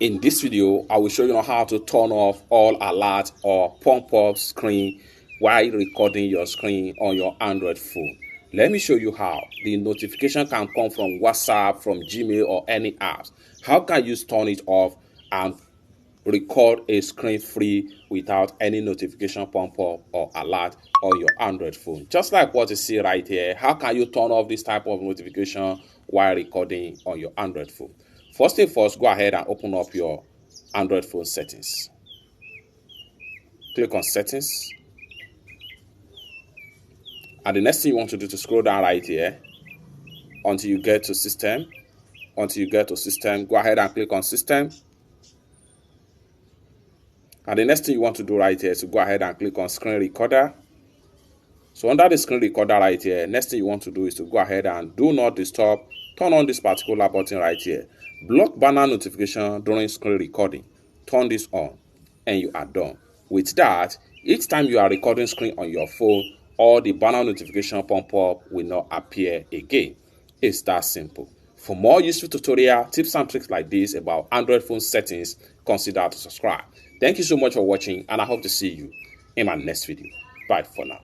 In this video, I will show you how to turn off all alert or pop-up screen while recording your screen on your Android phone. Let me show you how. The notification can come from WhatsApp, from Gmail, or any apps. How can you turn it off and record a screen free without any notification pop-up or alert on your Android phone? Just like what you see right here, how can you turn off this type of notification while recording on your Android phone? First thing first, go ahead and open up your Android phone settings. Click on settings. And the next thing you want to do to scroll down right here until you get to system. Until you get to system, go ahead and click on system. And the next thing you want to do right here is to go ahead and click on screen recorder. So under the screen recorder right here, next thing you want to do is to go ahead and do not disturb. Turn on this particular button right here. Block banner notification during screen recording. Turn this on and you are done. With that, each time you are recording screen on your phone, all the banner notification pop-up will not appear again. It's that simple. For more useful tutorial, tips and tricks like this about Android phone settings, consider to subscribe. Thank you so much for watching, and I hope to see you in my next video. Bye for now.